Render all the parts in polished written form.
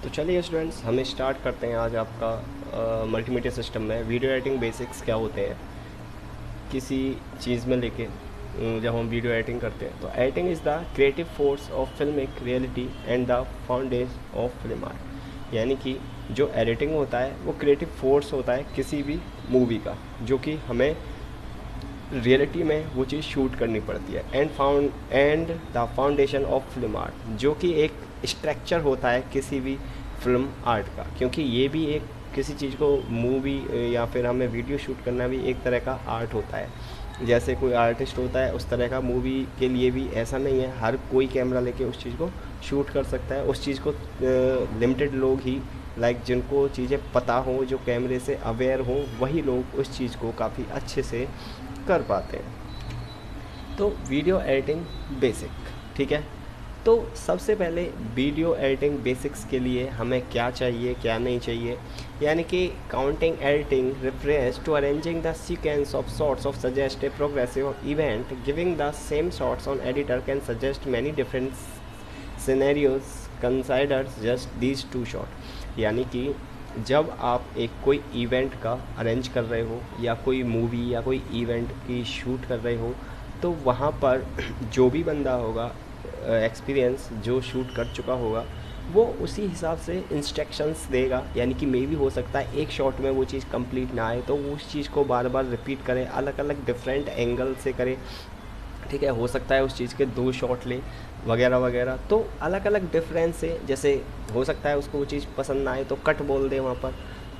तो चलिए स्टूडेंट्स, हम स्टार्ट करते हैं आज आपका मल्टीमीडिया सिस्टम में वीडियो एडिटिंग बेसिक्स क्या होते हैं। किसी चीज़ में लेके जब हम वीडियो एडिटिंग करते हैं तो editing is the creative force of filmic reality and the foundation of film art. यानी कि जो एडिटिंग होता है वो क्रिएटिव फोर्स होता है किसी भी मूवी का, जो कि हमें रियलिटी में वो चीज़ शूट करनी पड़ती है। And the foundation of film art, जो कि एक स्ट्रक्चर होता है किसी भी फिल्म आर्ट का, क्योंकि ये भी एक किसी चीज़ को मूवी या फिर हमें वीडियो शूट करना भी एक तरह का आर्ट होता है। जैसे कोई आर्टिस्ट होता है उस तरह का मूवी के लिए भी ऐसा नहीं है हर कोई कैमरा लेके उस चीज़ को शूट कर सकता है। उस चीज़ को लिमिटेड लोग ही जिनको चीज़ें पता हो, जो कैमरे से अवेयर हो, वही लोग उस चीज़ को काफ़ी अच्छे से कर पाते हैं। तो वीडियो एडिटिंग बेसिक, ठीक है। तो सबसे पहले वीडियो एडिटिंग बेसिक्स के लिए हमें क्या चाहिए क्या नहीं चाहिए, यानी कि counting editing refers to arranging the sequence of shots of suggest a progressive event. Giving the same shots on editor can suggest many different scenarios. Consider just these two shots. यानी कि जब आप एक कोई इवेंट का arrange कर रहे हो या कोई मूवी या कोई इवेंट की शूट कर रहे हो, तो वहाँ पर जो भी बंदा होगा एक्सपीरियंस, जो शूट कर चुका होगा, वो उसी हिसाब से इंस्ट्रक्शंस देगा। यानी कि मे भी हो सकता है एक शॉट में वो चीज़ कंप्लीट ना आए, तो वो उस चीज़ को बार बार रिपीट करे, अलग अलग डिफरेंट एंगल से करे, ठीक है। हो सकता है उस चीज़ के 2 शॉट ले वगैरह वगैरह, तो अलग अलग डिफरेंस से, जैसे हो सकता है उसको वो चीज़ पसंद ना आए तो कट बोल दे वहाँ पर,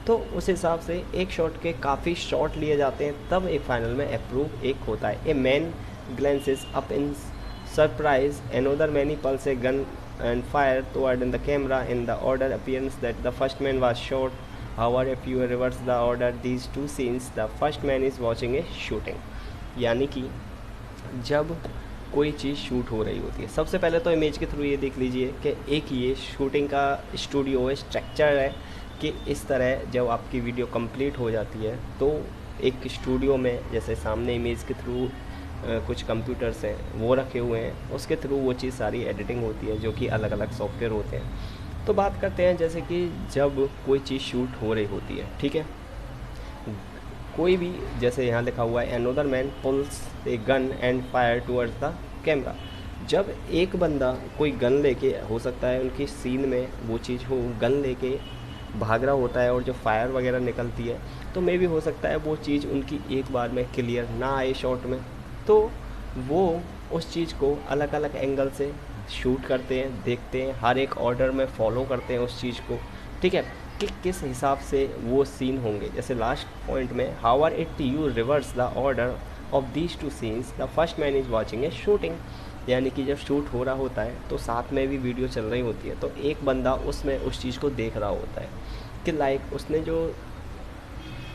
तो उस हिसाब से एक शॉट के काफ़ी शॉट लिए जाते हैं, तब एक फाइनल में अप्रूव एक होता है। A man glances up in surprise, another man pulls a gun and fire toward the camera in the order appearance that the first man was shot. However, if you reverse the order these two scenes, the first man is watching a shooting. यानी कि जब कोई चीज़ shoot हो रही होती है, सबसे पहले तो इमेज के थ्रू ये देख लीजिए कि एक ये शूटिंग का स्टूडियो है, स्ट्रक्चर है कि इस तरह जब आपकी वीडियो कंप्लीट हो जाती है तो एक स्टूडियो में जैसे सामने इमेज के थ्रू कुछ कंप्यूटर्स हैं वो रखे हुए हैं, उसके थ्रू वो चीज़ सारी एडिटिंग होती है, जो कि अलग अलग सॉफ्टवेयर होते हैं। तो बात करते हैं जैसे कि जब कोई चीज़ शूट हो रही होती है, ठीक है, कोई भी, जैसे यहाँ लिखा हुआ है another man pulls a gun and fire towards the camera. जब एक बंदा कोई गन लेके, हो सकता है उनकी सीन में वो चीज़ हो, गन लेके भाग रहा होता है और जो फायर वगैरह निकलती है, तो मे भी हो सकता है वो चीज़ उनकी एक बार में क्लियर ना आए शॉट में, तो वो उस चीज़ को अलग अलग एंगल से शूट करते हैं, देखते हैं, हर एक ऑर्डर में फॉलो करते हैं उस चीज़ को, ठीक है, कि किस हिसाब से वो सीन होंगे। जैसे लास्ट पॉइंट में however it you reverse the order of these two scenes the first man is watching a shooting. यानी कि जब शूट हो रहा होता है तो साथ में भी वीडियो चल रही होती है, तो एक बंदा उसमें उस चीज़ को देख रहा होता है कि उसने जो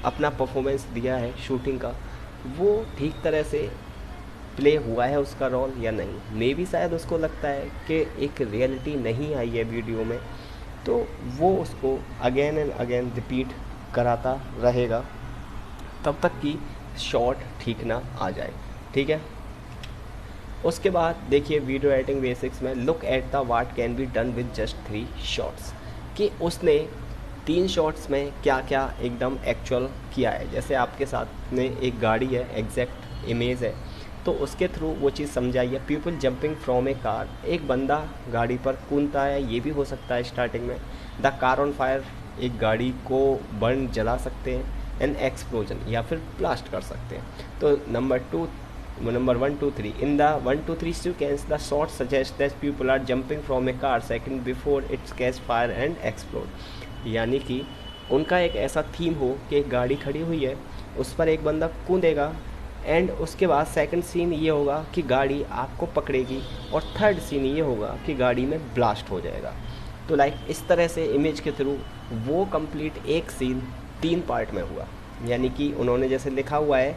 अपना परफॉर्मेंस दिया है शूटिंग का, वो ठीक तरह से प्ले हुआ है उसका रोल या नहीं। मे भी शायद उसको लगता है कि एक रियलिटी नहीं आई है वीडियो में, तो वो उसको अगेन एंड अगेन रिपीट कराता रहेगा तब तक कि शॉट ठीक ना आ जाए, ठीक है। उसके बाद देखिए वीडियो एडिटिंग बेसिक्स में look at the what can be done with just 3 shots, कि उसने 3 शॉट्स में क्या क्या एकदम एक्चुअल किया है। जैसे आपके साथ में एक गाड़ी है, एग्जैक्ट इमेज है, तो उसके थ्रू वो चीज़ समझाइए। People jumping from a car, एक बंदा गाड़ी पर कूदता है, ये भी हो सकता है स्टार्टिंग में। द कार ऑन फायर, एक गाड़ी को बर्न जला सकते हैं। एन एक्सप्लोजन, या फिर ब्लास्ट कर सकते हैं। तो number 1 2 3 in the 1 2 3 sequence the shot suggests that people are jumping from a car second before it catch fire and explode। यानी कि उनका एक ऐसा थीम हो कि एक गाड़ी खड़ी हुई है, उस पर एक बंदा कूदेगा, एंड उसके बाद सेकंड सीन ये होगा कि गाड़ी आपको पकड़ेगी, और थर्ड सीन ये होगा कि गाड़ी में ब्लास्ट हो जाएगा। तो इस तरह से इमेज के थ्रू वो कंप्लीट एक सीन 3 पार्ट में हुआ। यानी कि उन्होंने जैसे लिखा हुआ है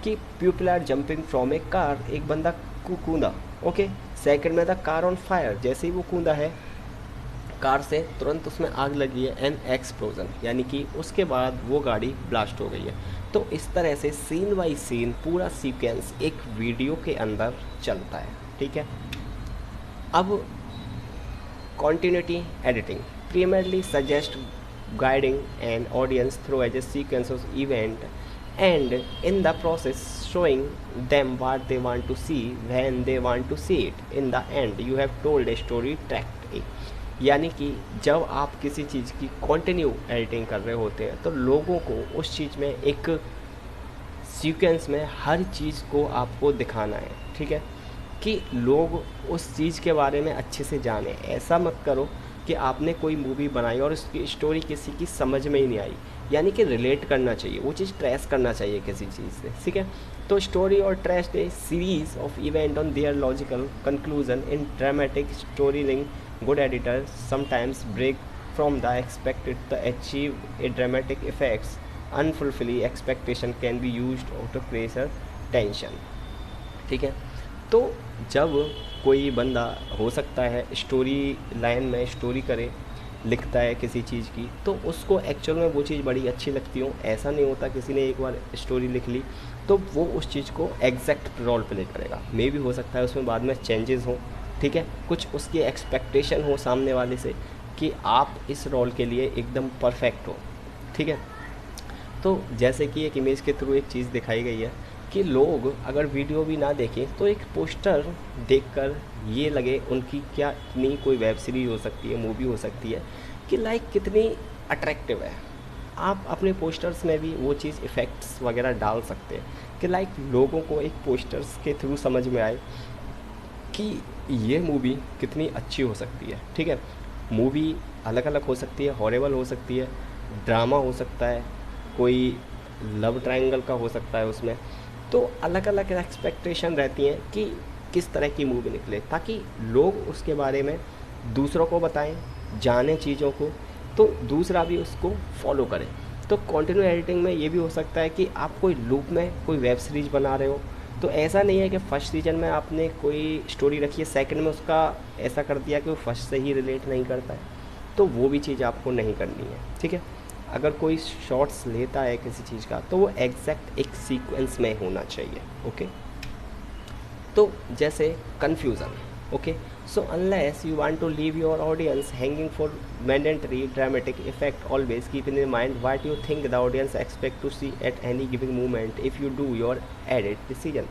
कि people are jumping from a car, एक बंदा कूदा, ओके। सेकंड में द कार ऑन फायर, जैसे ही वो कूदा है कार से, तुरंत उसमें आग लगी है। एन एक्सप्लोजन, यानी कि उसके बाद वो गाड़ी ब्लास्ट हो गई है। तो इस तरह से सीन बाई सीन पूरा सीक्वेंस एक वीडियो के अंदर चलता है, ठीक है। अब continuity editing, primarily suggest guiding an audience through a sequence of event and in the process showing them what they want to see when they want to see it. In the end you have told a story tract A। यानी कि जब आप किसी चीज़ की continue editing कर रहे होते हैं तो लोगों को उस चीज़ में एक सीक्वेंस में हर चीज़ को आपको दिखाना है, ठीक है, कि लोग उस चीज़ के बारे में अच्छे से जाने। ऐसा मत करो कि आपने कोई मूवी बनाई और उसकी स्टोरी किसी की समझ में ही नहीं आई, यानी कि रिलेट करना चाहिए, वो चीज़ ट्रेस करना चाहिए किसी चीज़ से, ठीक है। तो स्टोरी और trace a series of event on their logical conclusion in dramatic storytelling. Good editor sometimes break from the expected to achieve a dramatic effects. Unfulfilling expectation can be used to create tension, ठीक है। तो जब कोई बंदा हो सकता है story line में स्टोरी करे, लिखता है किसी चीज़ की, तो उसको एक्चुअल में वो चीज़ बड़ी अच्छी लगती हो। ऐसा नहीं होता किसी ने एक बार स्टोरी लिख ली तो वो उस चीज़ को एग्जैक्ट रोल प्ले करेगा। मे भी हो सकता है उसमें बाद में चेंजेस हों, ठीक है, कुछ उसकी एक्सपेक्टेशन हो सामने वाले से कि आप इस रोल के लिए एकदम परफेक्ट हो, ठीक है। तो जैसे कि एक इमेज के थ्रू एक चीज़ दिखाई गई है कि लोग अगर वीडियो भी ना देखें तो एक पोस्टर देखकर ये लगे उनकी क्या इतनी कोई वेब सीरीज हो सकती है, मूवी हो सकती है, कि लाइक कितनी अट्रैक्टिव है। आप अपने पोस्टर्स में भी वो चीज़ इफ़ेक्ट्स वगैरह डाल सकते हैं कि लाइक लोगों को एक पोस्टर्स के थ्रू समझ में आए कि ये मूवी कितनी अच्छी हो सकती है, ठीक है। मूवी अलग अलग हो सकती है, हॉरेबल हो सकती है, ड्रामा हो सकता है, कोई लव ट्रायंगल का हो सकता है उसमें। तो अलग अलग एक्सपेक्टेशन रहती हैं कि किस तरह की मूवी निकले, ताकि लोग उसके बारे में दूसरों को बताएं, जानें चीज़ों को, तो दूसरा भी उसको फॉलो करे। तो कंटिन्यू एडिटिंग में ये भी हो सकता है कि आप कोई लूप में कोई वेब सीरीज़ बना रहे हो, तो ऐसा नहीं है कि फर्स्ट सीजन में आपने कोई स्टोरी रखी है, सेकंड में उसका ऐसा कर दिया कि वो फर्स्ट से ही रिलेट नहीं करता है, तो वो भी चीज़ आपको नहीं करनी है, ठीक है। अगर कोई शॉर्ट्स लेता है किसी चीज़ का तो वो एग्जैक्ट एक सीक्वेंस में होना चाहिए, ओके। तो जैसे confusion, okay, so unless you want to leave your audience hanging for mandatory dramatic effect, always keep in mind what you think the audience expect to see at any giving moment if you do your edit decision.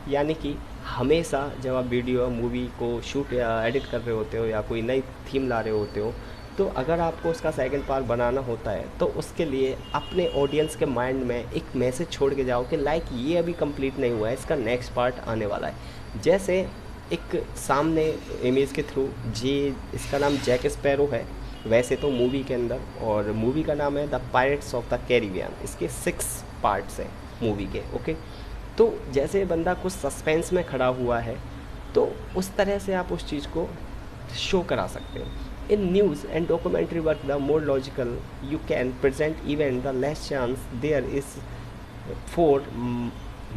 यानी कि हमेशा जब आप video movie को shoot या edit कर रहे होते हो या कोई नई थीम ला रहे होते हो, तो अगर आपको उसका सेकंड पार्ट बनाना होता है तो उसके लिए अपने ऑडियंस के माइंड में एक मैसेज छोड़ के जाओ कि लाइक ये अभी कंप्लीट नहीं हुआ है, इसका नेक्स्ट पार्ट आने वाला है। जैसे एक सामने इमेज के थ्रू जी, इसका नाम जैक स्पैरो है वैसे तो मूवी के अंदर, और मूवी का नाम है the pirates of the Caribbean. इसके 6 पार्ट्स हैं मूवी के, ओके। तो जैसे बंदा कुछ सस्पेंस में खड़ा हुआ है तो उस तरह से आप उस चीज़ को शो करा सकते हैं। In news and documentary work, the more logical you can present event, the less chance there is for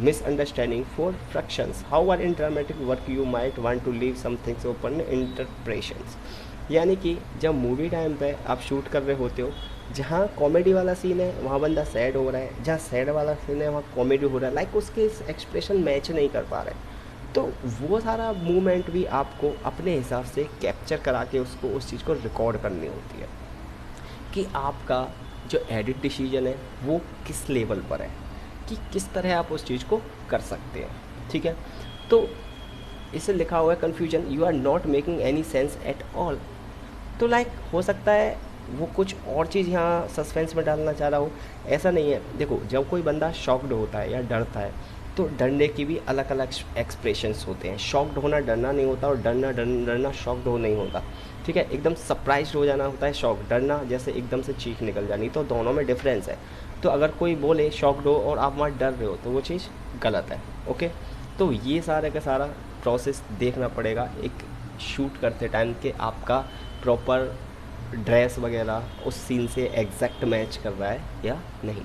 misunderstanding, for frictions. However, in dramatic work, you might want to leave some things open interpretations. यानी कि जब movie time पे आप shoot कर रहे होते हो, जहाँ कॉमेडी वाला सीन है वहाँ बंदा सैड हो रहा है, जहाँ सैड वाला सीन है वहाँ कॉमेडी हो रहा है, लाइक उसके एक्सप्रेशन मैच नहीं कर पा रहे हैं, तो वो सारा मूवमेंट भी आपको अपने हिसाब से कैप्चर करा के उसको उस चीज़ को रिकॉर्ड करनी होती है कि आपका जो एडिट डिसीजन है वो किस लेवल पर है, कि किस तरह आप उस चीज़ को कर सकते हैं, ठीक है। तो इसे लिखा हुआ है confusion, you are not making any sense at all. तो लाइक हो सकता है वो कुछ और चीज़ यहाँ सस्पेंस में डालना चाह रहा हो, ऐसा नहीं है। देखो जब कोई बंदा शॉक्ड होता है या डरता है तो डरने की भी अलग अलग एक्सप्रेशंस होते हैं। शॉक्ड होना डरना नहीं होता और डरना शॉक्ड हो नहीं होता, ठीक है। एकदम सरप्राइज हो जाना होता है शॉक, डरना जैसे एकदम से चीख निकल जानी, तो दोनों में डिफरेंस है। तो अगर कोई बोले शॉक्ड हो और आप वहाँ डर रहे हो तो वो चीज़ गलत है, ओके। तो ये सारे का सारा प्रोसेस देखना पड़ेगा एक शूट करते टाइम के आपका प्रॉपर ड्रेस वगैरह उस सीन से एग्जैक्ट मैच कर रहा है या नहीं।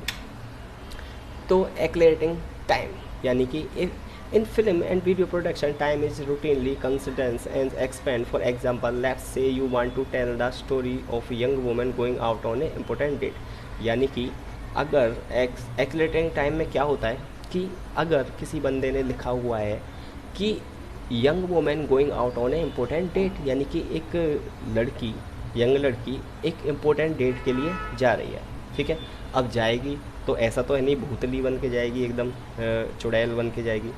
तो एक्लेरेटिंग टाइम, यानी कि in film and video production time is routinely considered and expand. For example, let's say you want to tell the story of a young woman going out on an important date. यानी कि अगर एक्लेरेटिंग time में क्या होता है कि अगर किसी बंदे ने लिखा हुआ है कि young women going out on a important date, यानी कि एक लड़की यंग लड़की एक इम्पोर्टेंट डेट के लिए जा रही है, ठीक है। अब जाएगी तो ऐसा तो है नहीं भूतली बन के जाएगी, एकदम चुड़ैल बन के जाएगी।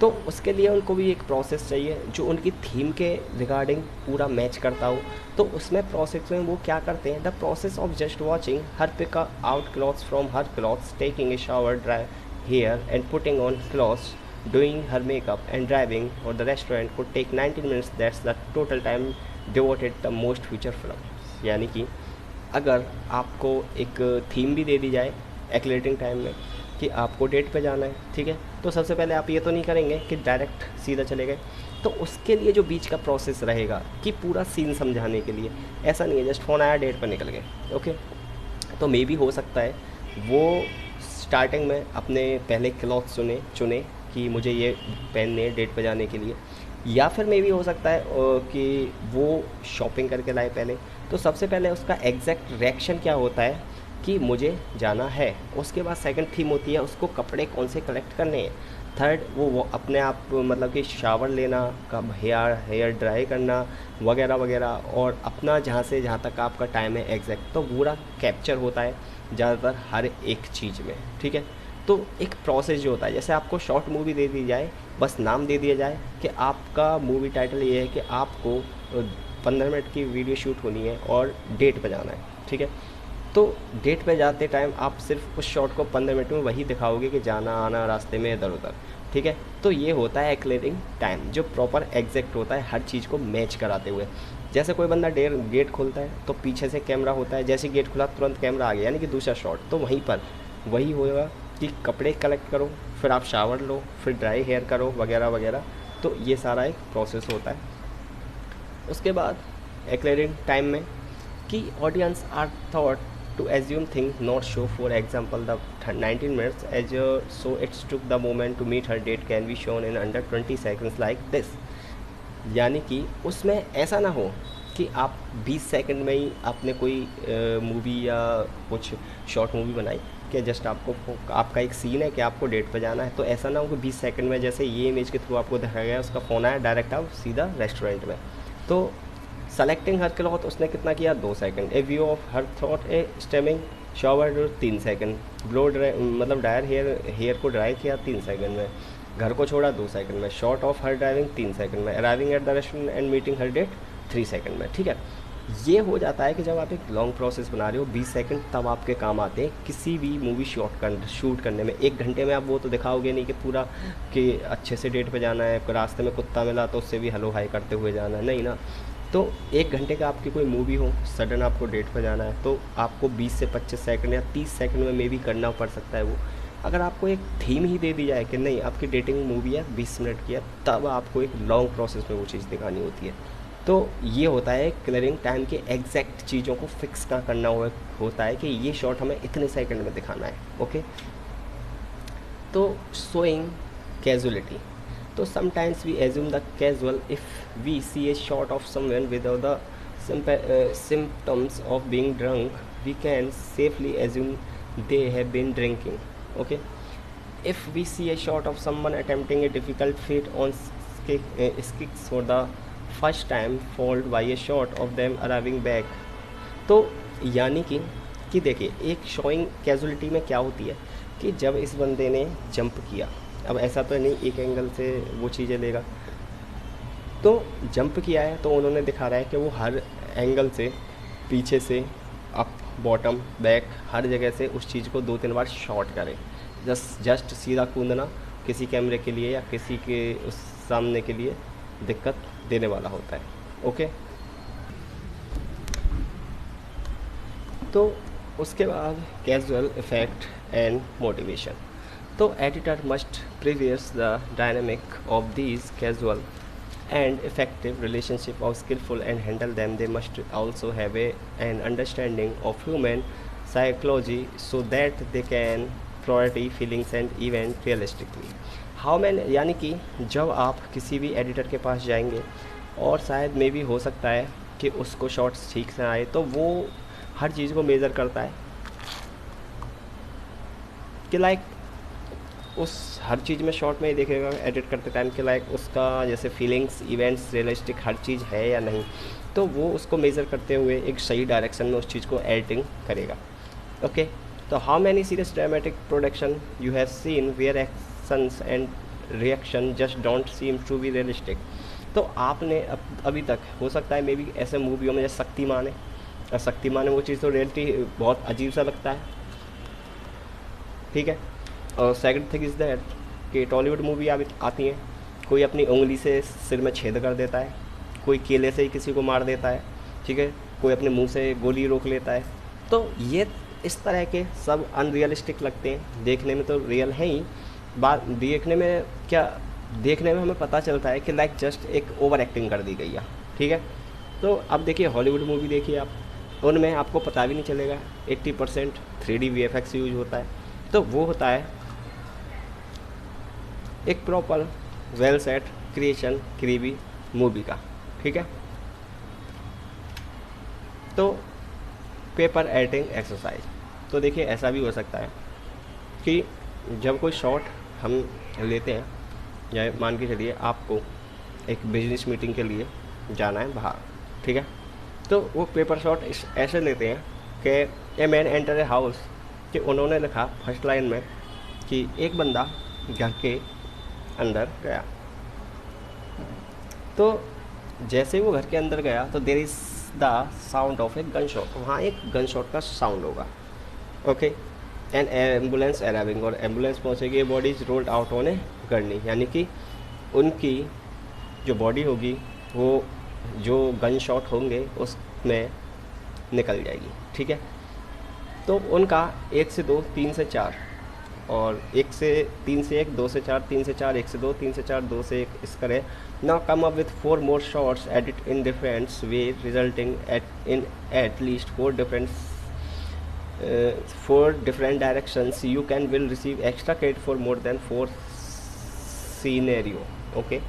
तो उसके लिए उनको भी एक प्रोसेस चाहिए जो उनकी थीम के रिगार्डिंग पूरा मैच करता हो। तो उसमें प्रोसेस में वो क्या करते हैं, the process of just watching her pick out clothes from her clothes, taking a shower, dry hair and putting on clothes, doing her makeup and driving or the restaurant could take 19 minutes. That's the total time devoted the most future film। यानी कि अगर आपको एक theme भी दे दी जाए एक्लेटिंग time में कि आपको डेट पे जाना है, ठीक है, तो सबसे पहले आप ये तो नहीं करेंगे कि डायरेक्ट सीधा चले गए। तो उसके लिए जो बीच का प्रोसेस रहेगा कि पूरा सीन समझाने के लिए, ऐसा नहीं है जस्ट फ़ोन आया डेट पर निकल गए, ओके। तो मे भी हो सकता है वो स्टार्टिंग में अपने पहले क्लॉथ चुने कि मुझे ये पहनने डेट पे जाने के लिए, या फिर मे भी हो सकता है कि वो शॉपिंग करके लाए पहले। तो सबसे पहले उसका एग्जैक्ट रिएक्शन क्या होता है कि मुझे जाना है, उसके बाद सेकंड थीम होती है उसको कपड़े कौन से कलेक्ट करने हैं, थर्ड वो अपने आप मतलब कि शावर लेना, कब हेयर ड्राई करना वगैरह वगैरह, और अपना जहाँ तक आपका टाइम है एग्जैक्ट, तो पूरा कैप्चर होता है ज़्यादातर हर एक चीज़ में, ठीक है। तो एक प्रोसेस जो होता है, जैसे आपको शॉर्ट मूवी दे दी जाए, बस नाम दे दिया जाए कि आपका मूवी टाइटल ये है कि आपको 15 मिनट की वीडियो शूट होनी है और डेट पे जाना है, ठीक है। तो डेट पे जाते टाइम आप सिर्फ उस शॉट को 15 मिनट में वही दिखाओगे कि जाना आना रास्ते में इधर उधर, ठीक है। तो ये होता है एक्लेटिंग टाइम जो प्रॉपर एग्जैक्ट होता है हर चीज़ को मैच कराते हुए। जैसे कोई बंदा गेट खोलता है तो पीछे से कैमरा होता है, जैसे गेट खुला तुरंत कैमरा आ गया, यानी कि दूसरा शॉट, तो वहीं पर वही होगा कि कपड़े कलेक्ट करो, फिर आप शावर लो, फिर ड्राई हेयर करो वगैरह वगैरह। तो ये सारा एक प्रोसेस होता है। उसके बाद एक्लेटिंग टाइम में कि audience are thought to assume things not show, for example the 19 minutes as so it took the moment to meet her date can be shown in under 20 seconds like this। यानी कि उसमें ऐसा ना हो कि आप 20 सेकंड में ही आपने कोई मूवी या कुछ शॉर्ट मूवी बनाई कि जस्ट आपका एक सीन है कि आपको डेट पे जाना है, तो ऐसा ना हो कि 20 सेकंड में जैसे ये इमेज के थ्रू आपको दिखाया गया उसका फ़ोन आया डायरेक्ट आप सीधा रेस्टोरेंट में। तो सेलेक्टिंग हर क्लॉथ उसने कितना किया 2 second, A view of her throat A stemming shower 3 second, blow dry मतलब ड्रायर हेयर को ड्राई किया 3 सेकंड में, घर को छोड़ा 2 सेकंड में, shot of her driving 3 second में, arriving at the restaurant and meeting her date 3 second में, ठीक है। ये हो जाता है कि जब आप एक लॉन्ग प्रोसेस बना रहे हो 20 सेकंड तब आपके काम आते हैं किसी भी मूवी शूट करने में। 1 घंटे में आप वो तो दिखाओगे नहीं कि पूरा कि अच्छे से डेट पे जाना है, रास्ते में कुत्ता मिला तो उससे भी हेलो हाई करते हुए जाना है, नहीं ना। तो 1 घंटे का आपकी कोई मूवी हो, सडन आपको डेट पर जाना है, तो आपको 20 से 25 सेकंड या 30 सेकंड में भी करना पड़ सकता है वो। अगर आपको एक थीम ही दे दी जाए कि नहीं आपकी डेटिंग मूवी है 20 मिनट की है, तब आपको एक लॉन्ग प्रोसेस में वो चीज़ दिखानी होती है। तो ये होता है क्लियरिंग टाइम के एग्जैक्ट चीज़ों को फिक्स का करना होता है कि ये शॉट हमें इतने सेकंड में दिखाना है, ओके। तो शोइंग कैजुअलिटी, तो sometimes we assume the casual if we see a shot of someone without the symptoms of being drunk, we can safely assume they have been drinking, okay। If we see a shot of someone attempting a difficult feat on skis for the first time followed by a shot of them arriving back, तो यानी कि देखिए एक showing casualty में क्या होती है कि जब इस बंदे ने जंप किया, अब ऐसा तो नहीं एक एंगल से वो चीज़ें लेगा, तो जंप किया है तो उन्होंने दिखा रहा है कि वो हर एंगल से पीछे से अप बॉटम बैक हर जगह से उस चीज़ को 2-3 बार शॉट करे। जस्ट सीधा कूदना किसी कैमरे के लिए या किसी के उस सामने के लिए दिक्कत देने वाला होता है, ओके। तो उसके बाद कैजुअल इफेक्ट एंड मोटिवेशन, तो editor must previous the dynamic of these casual and effective relationship of skillful and handle them. They must also have an understanding of human psychology so that they can priority feelings and event realistically. How many, यानी कि जब आप किसी भी editor के पास जाएंगे और शायद मे भी हो सकता है कि उसको शॉर्ट्स ठीक से आए, तो वो हर चीज़ को मेज़र करता है कि लाइक उस हर चीज़ में शॉर्ट में ही देखेगा एडिट करते टाइम के लाइक उसका जैसे फीलिंग्स इवेंट्स रियलिस्टिक हर चीज़ है या नहीं। तो वो उसको मेज़र करते हुए एक सही डायरेक्शन में उस चीज़ को एडिटिंग करेगा। ओके, तो how many serious dramatic production you have seen where actions and reaction just don't seem to be realistic. तो आपने अभी तक हो सकता है मे बी ऐसे मूवियों में जैसे शक्तिमान है, और शक्तिमान में वो चीज़ तो रियलिटी बहुत अजीब सा लगता है, ठीक है। और सेकंड थिंग इज़ दैट कि टॉलीवुड मूवी आती हैं, कोई अपनी उंगली से सिर में छेद कर देता है, कोई केले से ही किसी को मार देता है, ठीक है, कोई अपने मुंह से गोली रोक लेता है। तो ये इस तरह के सब अनरियलिस्टिक लगते हैं, देखने में तो रियल हैं ही, बात देखने में क्या, देखने में हमें पता चलता है कि लाइक जस्ट एक ओवर एक्टिंग कर दी गई है, ठीक है। तो अब देखिए हॉलीवुड मूवी देखिए आप, उनमें आपको पता भी नहीं चलेगा 80% 3D VFX यूज होता है। तो वो होता है एक प्रॉपर वेल सेट क्रिएशन क्रीबी मूवी का, ठीक है। तो पेपर एडिटिंग एक्सरसाइज, तो देखिए ऐसा भी हो सकता है कि जब कोई शॉट हम लेते हैं, या मान के चलिए आपको एक बिजनेस मीटिंग के लिए जाना है बाहर, ठीक है, तो वो पेपर शॉट ऐसे लेते हैं कि a man enter a house, कि उन्होंने लिखा फर्स्ट लाइन में कि एक बंदा घर के अंदर गया। तो जैसे ही वो घर के अंदर गया तो there is the sound of a gun shot, वहाँ एक गन शॉट का साउंड होगा। ओके, एंड एम्बुलेंस अराइविंग, और एम्बुलेंस पहुँचेगी, body is rolled out on a gurney, यानी कि उनकी जो बॉडी होगी वो जो गन शॉट होंगे उसमें निकल जाएगी, ठीक है। तो उनका 1 से 2 3 से 4, और 1 से 3 से 1 2 से 4 3 से 4 1 से 2 3 से 4 2 से 1 इस करें। Now come up with 4 more shots edit in different way resulting in at least 4 different directions. You can will receive extra credit for more than 4 scenario. Okay,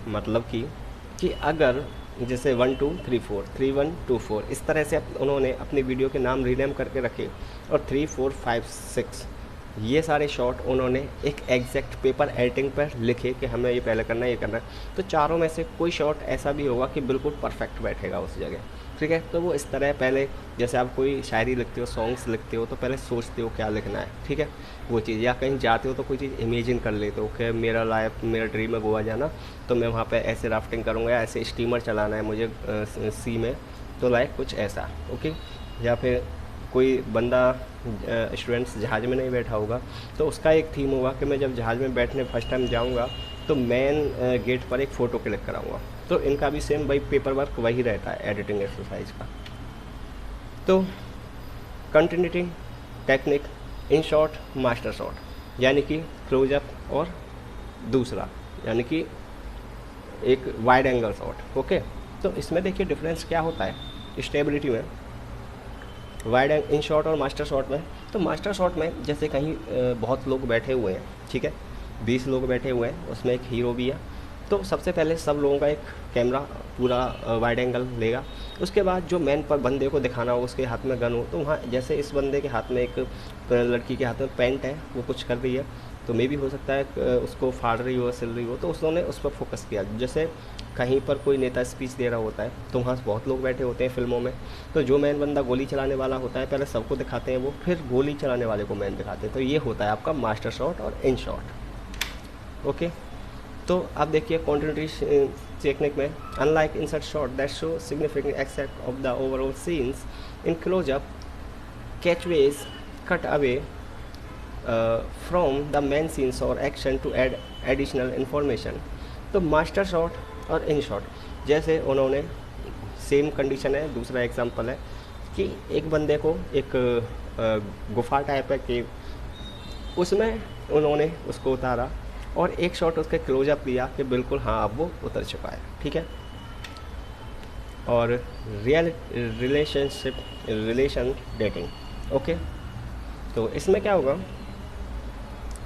मतलब कि अगर जैसे 1 2 3 4 3 1 2 4 इस तरह से उन्होंने अपनी वीडियो के नाम रीनेम करके रखे, और 3 4 5 6 ये सारे शॉट उन्होंने एक एग्जैक्ट पेपर एडिटिंग पर लिखे कि हमें ये पहले करना है, ये करना है, तो चारों में से कोई शॉट ऐसा भी होगा कि बिल्कुल परफेक्ट बैठेगा उस जगह, ठीक है। तो वो इस तरह पहले जैसे आप कोई शायरी लिखते हो, सॉन्ग्स लिखते हो, तो पहले सोचते हो क्या लिखना है, ठीक है, वो चीज़, या कहीं जाते हो तो कोई चीज़ इमेजिन कर लेते हो कि मेरा ड्रीम है गोवा जाना, तो मैं वहाँ पे ऐसे राफ्टिंग करूँगा, या ऐसे स्टीमर चलाना है मुझे सी में, तो लाइक कुछ ऐसा, ओके। या फिर कोई बंदा स्टूडेंट्स जहाज़ में नहीं बैठा होगा, तो उसका एक थीम होगा कि मैं जब जहाज़ में बैठने फर्स्ट टाइम जाऊँगा तो मेन गेट पर एक फ़ोटो क्लिक कराऊँगा। तो इनका भी सेम वही पेपर वर्क वही रहता है एडिटिंग एक्सरसाइज का। तो continuity technique, in short, master shot, यानी कि क्लोजअप, और दूसरा यानी कि एक वाइड एंगल शॉट, ओके। तो इसमें देखिए डिफरेंस क्या होता है स्टेबिलिटी में, वाइड इन शॉट और मास्टर शॉट में। तो मास्टर शॉट में जैसे कहीं बहुत लोग बैठे हुए हैं, ठीक है, 20 लोग बैठे हुए हैं, उसमें एक हीरो भी है, तो सबसे पहले सब लोगों का एक कैमरा पूरा वाइड एंगल लेगा। उसके बाद जो मेन पर बंदे को दिखाना हो, उसके हाथ में गन हो, तो वहाँ जैसे इस बंदे के हाथ में एक लड़की के हाथ में पेंट है, वो कुछ कर रही है, तो मे भी हो सकता है उसको फाड़ रही हो, सिल रही हो, तो उसने उस पर फोकस किया। जैसे कहीं पर कोई नेता स्पीच दे रहा होता है, तो वहाँ बहुत लोग बैठे होते हैं फिल्मों में, तो जो मेन बंदा गोली चलाने वाला होता है पहले सबको दिखाते हैं वो, फिर गोली चलाने वाले को मेन दिखाते हैं। तो ये होता है आपका मास्टर शॉट और इन शॉट, ओके। तो आप देखिए कॉन्टिन्यूटी टेक्निक में, unlike insert shot that show significant except of the overall scenes, in closeup catchways cut away from the main scenes और action to add additional information. तो master shot और in shot, जैसे उन्होंने same condition है, दूसरा example है कि एक बंदे को एक गुफा टाइप है कि उसमें उन्होंने उसको उतारा, और एक शॉट उसके क्लोजअप लिया कि बिल्कुल हाँ अब वो उतर चुका है, ठीक है। और रिलेशन डेटिंग, ओके। तो इसमें क्या होगा,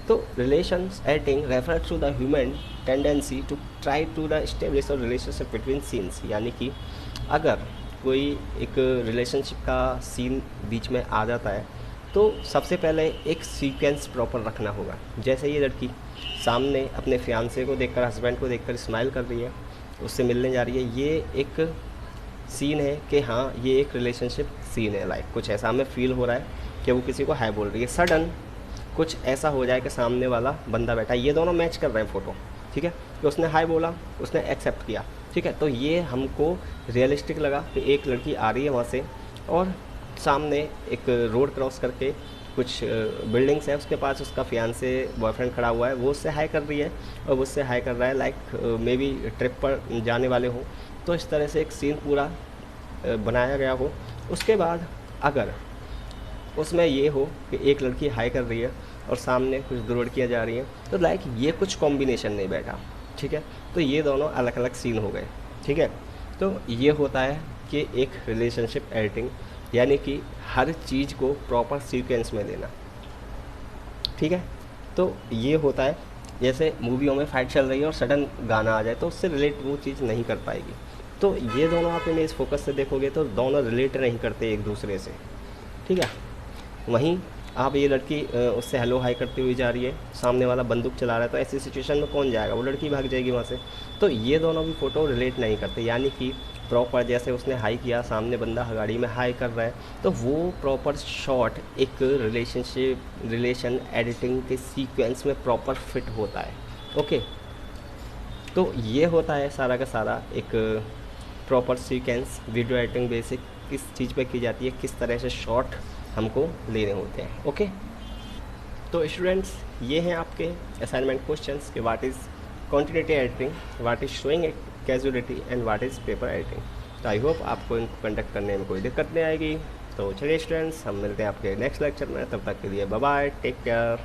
तो relations editing refers to the human tendency to try to the establish a relationship between scenes, यानी कि अगर कोई एक रिलेशनशिप का सीन बीच में आ जाता है तो सबसे पहले एक सीक्वेंस प्रॉपर रखना होगा। जैसे ये लड़की सामने अपने फियांसे को देखकर, हस्बैंड को देखकर स्माइल कर रही है, उससे मिलने जा रही है, ये एक सीन है कि हाँ ये एक रिलेशनशिप सीन है, लाइक कुछ ऐसा हमें फील हो रहा है कि वो किसी को हाय बोल रही है, सडन कुछ ऐसा हो जाए कि सामने वाला बंदा बैठा है, ये दोनों मैच कर रहे हैं फ़ोटो, ठीक है, कि उसने हाय बोला, उसने एक्सेप्ट किया, ठीक है, तो ये हमको रियलिस्टिक लगा कि एक लड़की आ रही है वहाँ से और सामने एक रोड क्रॉस करके कुछ बिल्डिंग्स है, उसके पास उसका फियांसे बॉयफ्रेंड खड़ा हुआ है, वो उससे हाय कर रही है और वो उससे हाय कर रहा है, लाइक मे बी ट्रिप पर जाने वाले हों, तो इस तरह से एक सीन पूरा बनाया गया हो। उसके बाद अगर उसमें ये हो कि एक लड़की हाई कर रही है और सामने कुछ दो लड़कियाँ जा रही हैं, तो लाइक ये कुछ कॉम्बिनेशन नहीं बैठा, ठीक है, तो ये दोनों अलग अलग सीन हो गए, ठीक है। तो ये होता है कि एक रिलेशनशिप एडिटिंग, यानी कि हर चीज़ को प्रॉपर सीक्वेंस में देना, ठीक है। तो ये होता है, जैसे मूवियों में फाइट चल रही है और सडन गाना आ जाए तो उससे रिलेट वो चीज़ नहीं कर पाएगी। तो ये दोनों आप इमेज फोकस से देखोगे तो दोनों रिलेट नहीं करते एक दूसरे से, ठीक है। वहीं आप ये लड़की उससे हेलो हाई करती हुई जा रही है, सामने वाला बंदूक चला रहा है, तो ऐसी सिचुएशन में कौन जाएगा, वो लड़की भाग जाएगी वहाँ से। तो ये दोनों भी फ़ोटो रिलेट नहीं करते, यानी कि प्रॉपर जैसे उसने हाई किया, सामने बंदा गाड़ी में हाई कर रहा है, तो वो प्रॉपर शॉट एक रिलेशन एडिटिंग के सीक्वेंस में प्रॉपर फिट होता है, ओके। तो ये होता है सारा का सारा एक proper sequence, video editing basic किस चीज़ पे की जाती है, किस तरह से शॉट हमको लेने होते हैं, ओके। तो स्टूडेंट्स, ये हैं आपके असाइनमेंट क्वेश्चंस कि what is continuity editing, what is showing casualty and what is paper editing. तो आई होप आपको इनको कंडक्ट करने में कोई दिक्कत नहीं आएगी। तो चलिए स्टूडेंट्स, हम मिलते हैं आपके नेक्स्ट लेक्चर में, तब तक के लिए बाय बाय, टेक केयर।